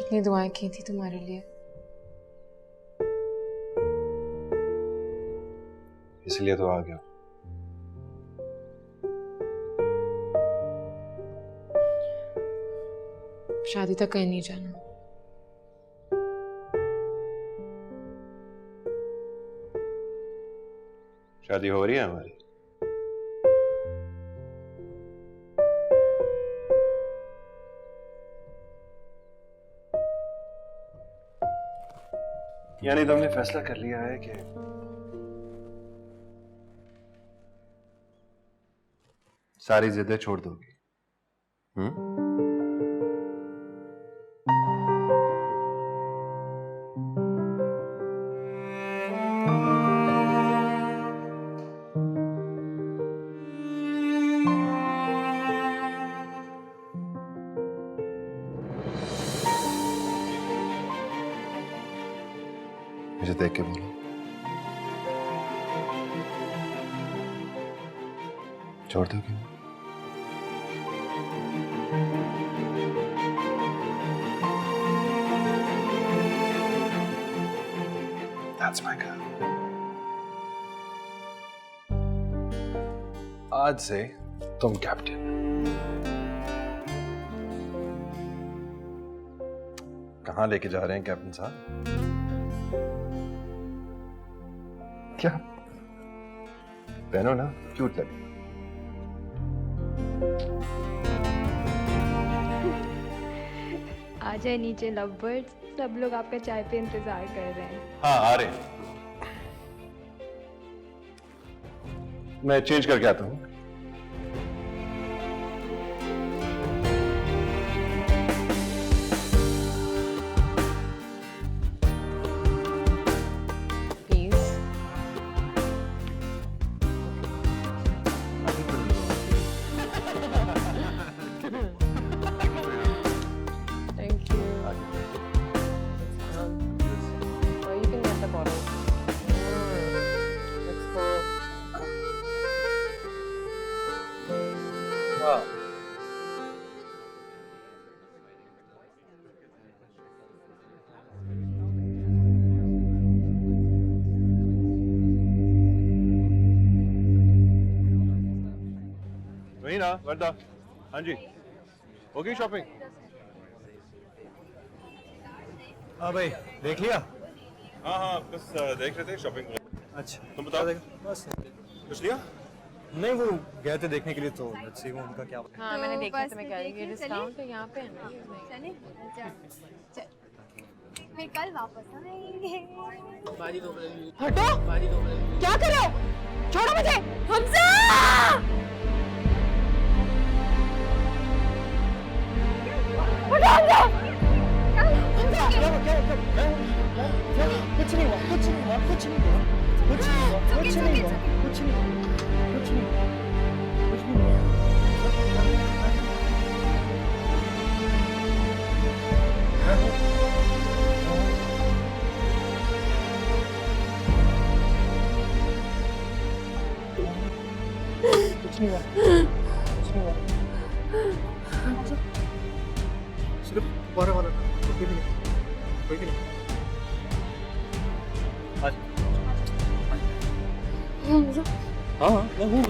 कितनी दुआएं की थी तुम्हारे लिए। इसलिए तो आ गया। शादी तक कहीं नहीं जाना। शादी हो रही है हमारी। यानी तुमने फैसला कर लिया है कि सारी जिद्दें छोड़ दोगी? मुझे देख के बोलो, छोड़ दोगी? That's my girl. आज से तुम कैप्टन। कहां लेके जा रहे हैं कैप्टन साहब? क्या पहनो ना, क्यूट लगे। आ जाए नीचे लव बर्ड्स, सब लोग आपका चाय पे इंतजार कर रहे हैं। हाँ आ रहे हैं। मैं चेंज करके आता हूँ। वही ना वर्दा। हाँ जी, हो गई शॉपिंग? हाँ भाई, देख लिया? हाँ हाँ, बस देख रहे थे शॉपिंग। अच्छा, तुम बताओ। बस कुछ लिया? नहीं, वो गए थे देखने के लिए, तो लेट्स सी उनका क्या। हाँ मैंने देखा तो मैं कह रही हूँ डिस्काउंट है यहाँ पे है ना। चले फिर कल वापस आएंगे। हटो, क्या कर रहे हो? छोड़ो मुझे। हमजा! हटो हमजा! कुछ नहीं हुआ, कुछ नहीं हुआ, कुछ नहीं हुआ, कुछ नहीं हुआ, कुछ नहीं हुआ, कुछ नहीं हुआ, कुछ नहीं हुआ, कुछ नहीं हुआ। कुछ नहीं हुआ, कुछ नहीं हुआ। सिर्फ बारह वाला था, कोई भी नहीं, कोई भी नहीं। आज हाँ हाँ मैं हूँ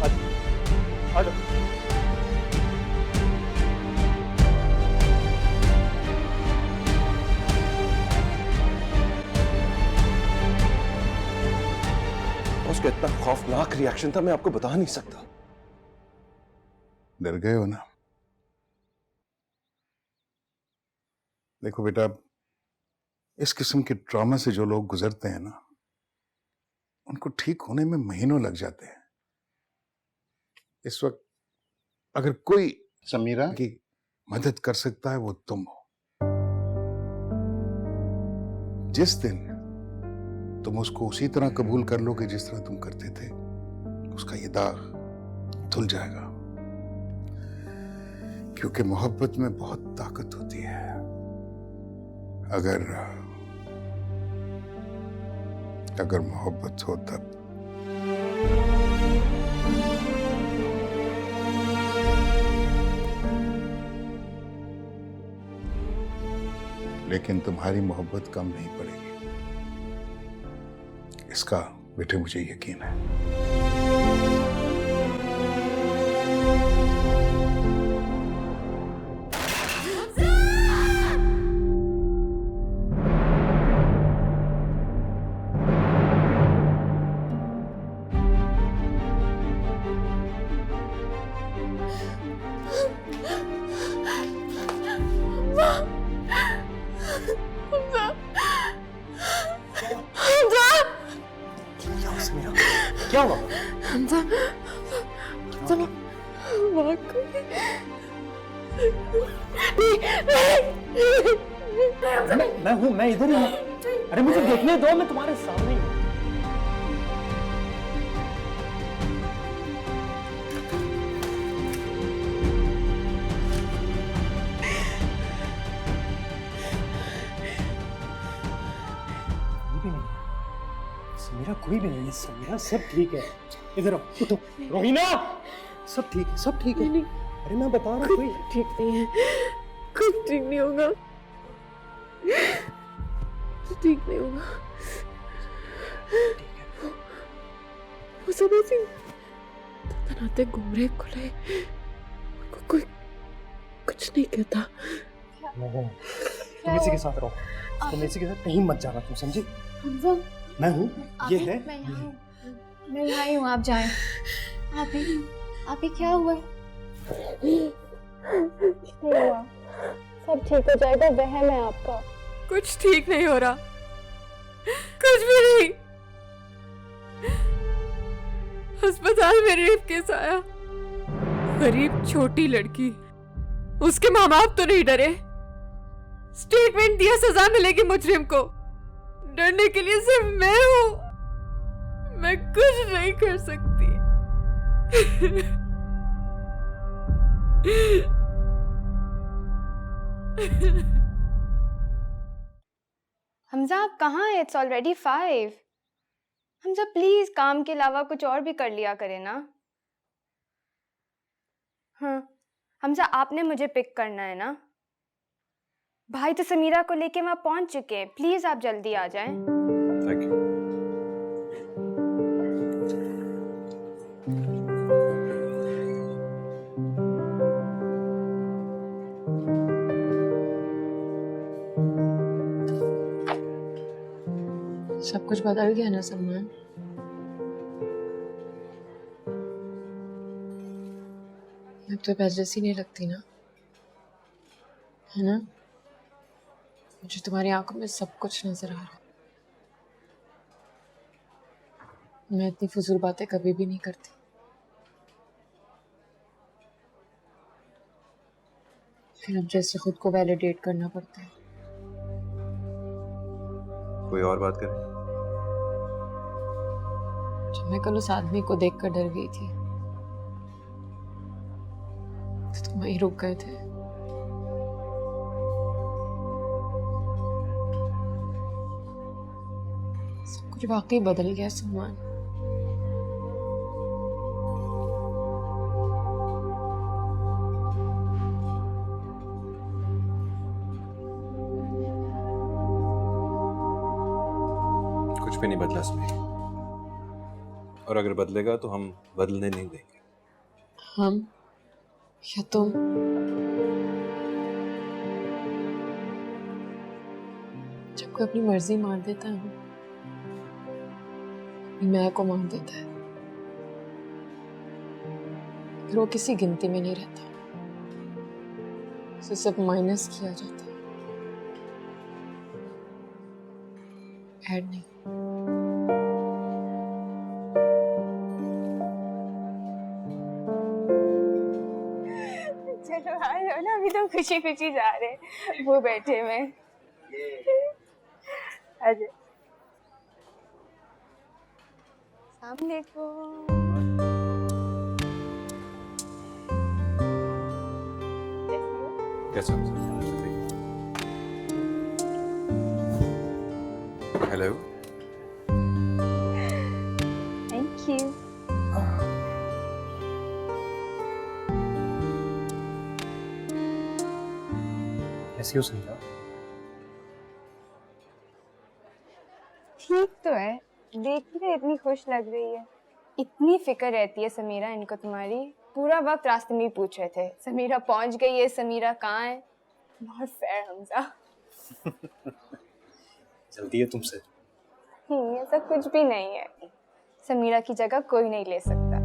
आज आ जाओ। उसका इतना खौफनाक रिएक्शन था, मैं आपको बता नहीं सकता। डर गए हो ना? देखो बेटा, इस किस्म के ट्रॉमा से जो लोग गुजरते हैं ना, उनको ठीक होने में महीनों लग जाते हैं। इस वक्त अगर कोई समीरा की मदद कर सकता है वो तुम हो। जिस दिन तुम उसको उसी तरह कबूल कर लोगे जिस तरह तुम करते थे, उसका ये दाग धुल जाएगा। क्योंकि मोहब्बत में बहुत ताकत होती है। अगर मोहब्बत हो तब। लेकिन तुम्हारी मोहब्बत कम नहीं पड़ेगी, इसका बेटे मुझे यकीन है। क्या हुआ? हमजा मैं हूँ, मैं इधर ही हूँ। अरे मुझे देखने दो, मैं तुम्हारे सामने ही हूँ। समीरा कोई भी नहीं है। समीरा सब ठीक है। इधर आओ, उठो। रोहिना, सब ठीक है, सब ठीक है। अरे मैं बता रहा हूँ, कोई ठीक नहीं है, कुछ ठीक नहीं होगा, ठीक नहीं होगा। वो सब ऐसे तनाते घूम रहे खुले, कोई कुछ नहीं कहता। तुम इसी के साथ रहो, तुम इसी के साथ कहीं मत जाना, तुम समझी? हमजा मैं हूँ, ये है। मैं यहाँ ही हूँ, आप जाएं। आप ही क्या हुआ? नहीं हुआ, सब ठीक हो जाएगा, वहम है आपका। कुछ ठीक नहीं हो रहा, कुछ भी नहीं। अस्पताल में रेप केस आया, गरीब छोटी लड़की, उसके माँ बाप तो नहीं डरे। स्टेटमेंट दिया, सजा मिलेगी मुजरिम को। डरने के लिए सिर्फ मैं हूँ, मैं कुछ नहीं कर सकती। हमजा आप कहाँ हैं? It's already 5। हमजा प्लीज काम के अलावा कुछ और भी कर लिया करें ना। हाँ हमजा, आपने मुझे पिक करना है ना। भाई तो समीरा को लेके वहां पहुंच चुके हैं, प्लीज आप जल्दी आ जाएं। Thank you. सब कुछ बदल गया ना सलमान। अब तो पहले जैसी नहीं लगती ना, है ना? मुझे तुम्हारी आंखों में सब कुछ नजर आ रहा। मैं इतनी फजूल बातें कभी भी नहीं करती। फिर अब जैसे खुद को वैलिडेट करना पड़ता है। कोई और बात करें? जब मैं कल उस आदमी को देखकर डर गई थी तो तुम वहीं रुक गए थे। सब कुछ वाकई बदल गया सलमान। कुछ भी नहीं बदला सुनी, और अगर बदलेगा तो हम बदलने नहीं देंगे। हम या तुम? जब कोई अपनी मर्जी मार देता है, अपनी मैं को मार देता है, फिर वो किसी गिनती में नहीं रहता, उसे सब माइनस किया जाता है, ऐड नहीं। चलो आ जाओ ना, अभी तो खुशी खुशी जा रहे हैं, वो बैठे में। अजय सामने को कैसा? हेलो। Thank you. ऐसी हो समीरा? देखिए इतनी खुश लग रही है। इतनी फिक्र रहती है समीरा इनको तुम्हारी। पूरा वक्त रास्ते में ही पूछ रहे थे समीरा पहुंच गई है, समीरा कहाँ है। बहुत फेयर हमजा। जल्दी है तुमसे। ऐसा कुछ भी नहीं है। समीरा की जगह कोई नहीं ले सकता।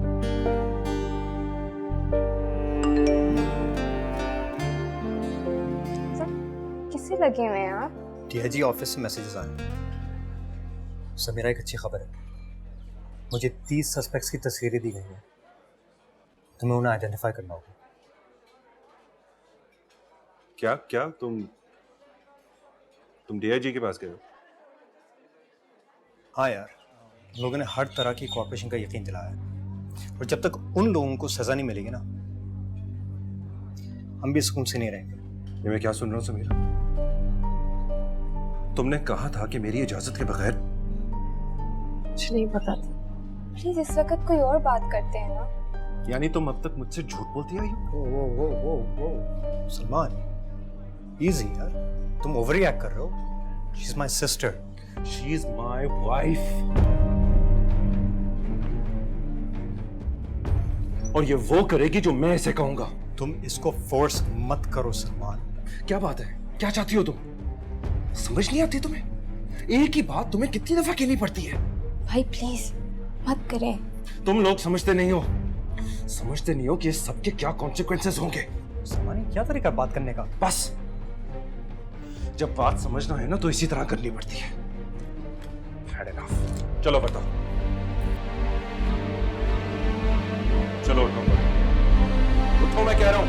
किसे लगे हुए हैं आप? डीआईजी ऑफिस से मैसेजेस आए। समीरा, एक अच्छी खबर है। मुझे 30 सस्पेक्ट्स की तस्वीरें दी गई हैं। तुम्हें उन्हें आइडेंटिफाई करना होगा। क्या क्या तुम डीआईजी के पास गए हो? हाँ यार, लोगों ने हर तरह की कॉर्पोरेशन का यकीन दिलाया है, और जब तक उन लोगों को सजा नहीं मिलेगी ना, हम भी सुकून से नहीं रहेंगे। ये मैं क्या सुन रहा हूँ समीरा? तुमने कहा था कि मेरी इजाजत के बगैर। कुछ नहीं पता था। प्लीज इस वक्त कोई और बात करते हैं ना। यानी तुम अब तक मुझसे झूठ बोलती आई हो? वो सलमान, इजी यार, तुम ओवर रिएक्ट कर रहे हो। She is my sister. She is my wife. और ये वो करेगी जो मैं इसे कहूंगा। तुम इसको फोर्स मत करो सलमान। क्या बात है? क्या चाहती हो तुम? समझ नहीं आती तुम्हें? एक ही बात तुम्हें कितनी दफा कहनी पड़ती है? भाई प्लीज मत करें। तुम लोग समझते नहीं हो कि इस सबके क्या कॉन्सिक्वेंसेस होंगे। सलमान, ये क्या तरीका है बात करने का? बस जब बात समझना है ना तो इसी तरह करनी पड़ती है। Had enough. चलो बताओ। चलो उठो मैं कह रहा हूं।